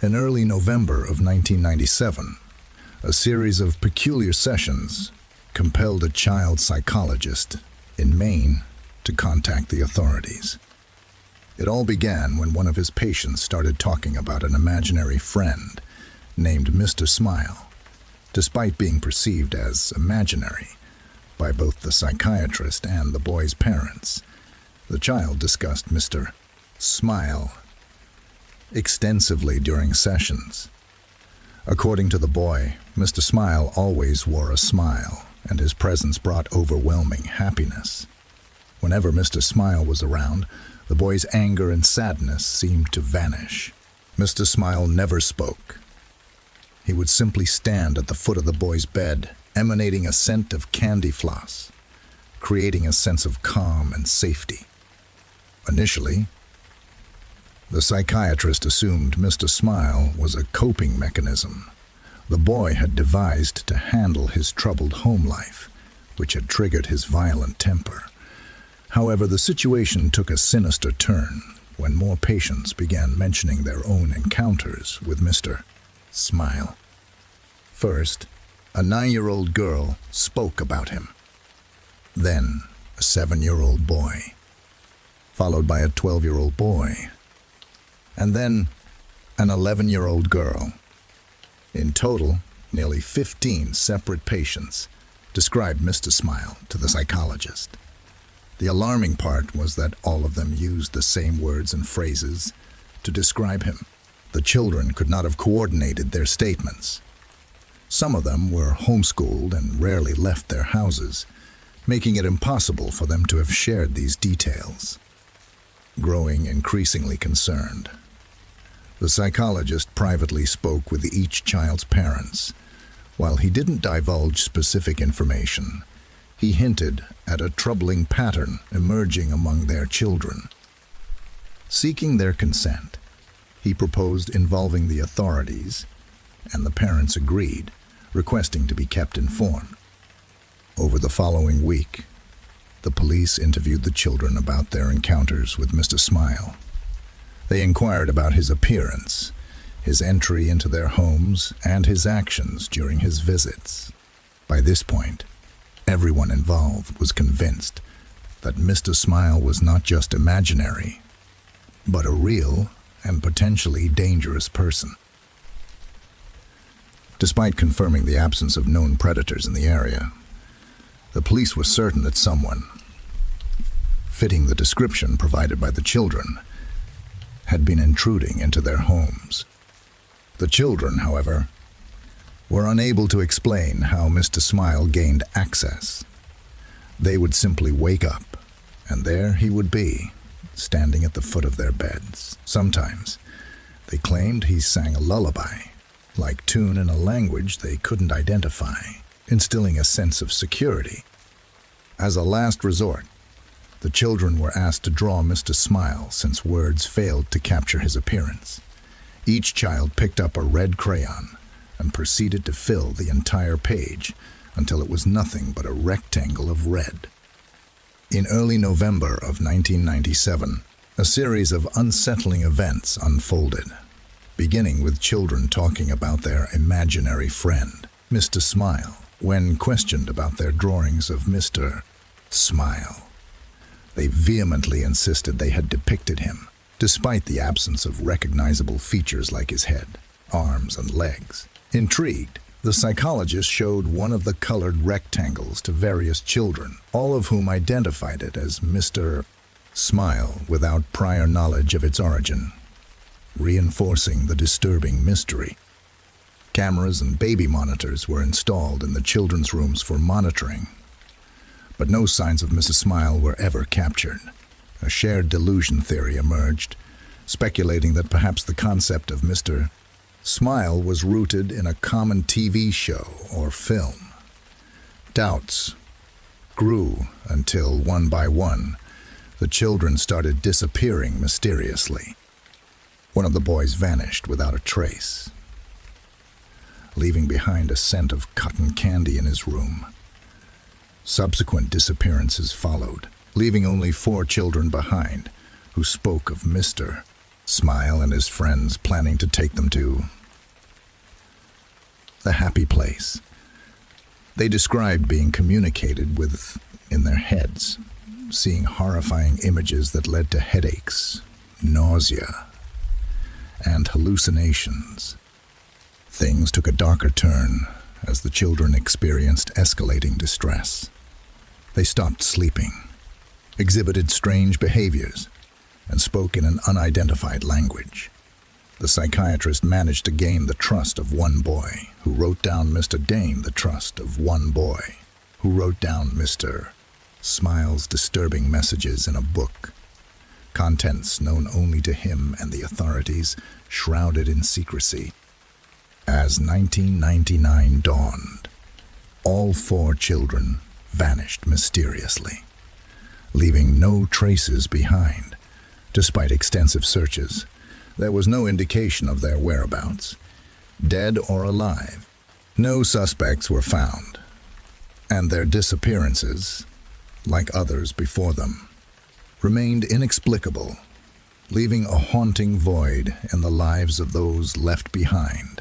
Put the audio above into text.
In early November of 1997, a series of peculiar sessions compelled a child psychologist in Maine to contact the authorities. It all began when one of his patients started talking about an imaginary friend named Mr. Smile. Despite being perceived as imaginary by both the psychiatrist and the boy's parents, the child discussed Mr. Smile extensively during sessions. According to the boy, Mr. Smile always wore a smile, and his presence brought overwhelming happiness. Whenever Mr. Smile was around, the boy's anger and sadness seemed to vanish. Mr. Smile never spoke. He would simply stand at the foot of the boy's bed, emanating a scent of candy floss, creating a sense of calm and safety. Initially, the psychiatrist assumed Mr. Smile was a coping mechanism the boy had devised to handle his troubled home life, which had triggered his violent temper. However, the situation took a sinister turn when more patients began mentioning their own encounters with Mr. Smile. First, a 9-year-old girl spoke about him. Then, a 7-year-old boy, followed by a 12-year-old boy, and then an 11-year-old girl. In total, nearly 15 separate patients described Mr. Smile to the psychologist. The alarming part was that all of them used the same words and phrases to describe him. The children could not have coordinated their statements. Some of them were homeschooled and rarely left their houses, making it impossible for them to have shared these details. Growing increasingly concerned, the psychologist privately spoke with each child's parents. While he didn't divulge specific information, he hinted at a troubling pattern emerging among their children. Seeking their consent, he proposed involving the authorities, and the parents agreed, requesting to be kept informed. Over the following week, the police interviewed the children about their encounters with Mr. Smile. They inquired about his appearance, his entry into their homes, and his actions during his visits. By this point, everyone involved was convinced that Mr. Smile was not just imaginary, but a real and potentially dangerous person. Despite confirming the absence of known predators in the area, the police were certain that someone, fitting the description provided by the children, had been intruding into their homes. The children, however, were unable to explain how Mr. Smile gained access. They would simply wake up, and there he would be, standing at the foot of their beds. Sometimes, they claimed he sang a lullaby, like tune in a language they couldn't identify, instilling a sense of security. As a last resort, the children were asked to draw Mr. Smile since words failed to capture his appearance. Each child picked up a red crayon and proceeded to fill the entire page until it was nothing but a rectangle of red. In early November of 1997, a series of unsettling events unfolded, beginning with children talking about their imaginary friend, Mr. Smile. When questioned about their drawings of Mr. Smile, they vehemently insisted they had depicted him, despite the absence of recognizable features like his head, arms, and legs. Intrigued, the psychologist showed one of the colored rectangles to various children, all of whom identified it as Mr. Smile without prior knowledge of its origin, reinforcing the disturbing mystery. Cameras and baby monitors were installed in the children's rooms for monitoring, but no signs of Mrs. Smile were ever captured. A shared delusion theory emerged, speculating that perhaps the concept of Mr. Smile was rooted in a common TV show or film. Doubts grew until, one by one, the children started disappearing mysteriously. One of the boys vanished without a trace, leaving behind a scent of cotton candy in his room. Subsequent disappearances followed, leaving only 4 children behind, who spoke of Mr. Smile and his friends planning to take them to the happy place. They described being communicated with in their heads, seeing horrifying images that led to headaches, nausea, and hallucinations. Things took a darker turn as the children experienced escalating distress. They stopped sleeping, exhibited strange behaviors, and spoke in an unidentified language. The psychiatrist managed to gain the trust of one boy, who wrote down Mr. Dane the trust of one boy, who wrote down Mr. Smile's disturbing messages in a book, contents known only to him and the authorities, shrouded in secrecy. As 1999 dawned, all 4 children vanished mysteriously, leaving no traces behind. Despite extensive searches, there was no indication of their whereabouts, dead or alive. No suspects were found, and their disappearances, like others before them, remained inexplicable, leaving a haunting void in the lives of those left behind.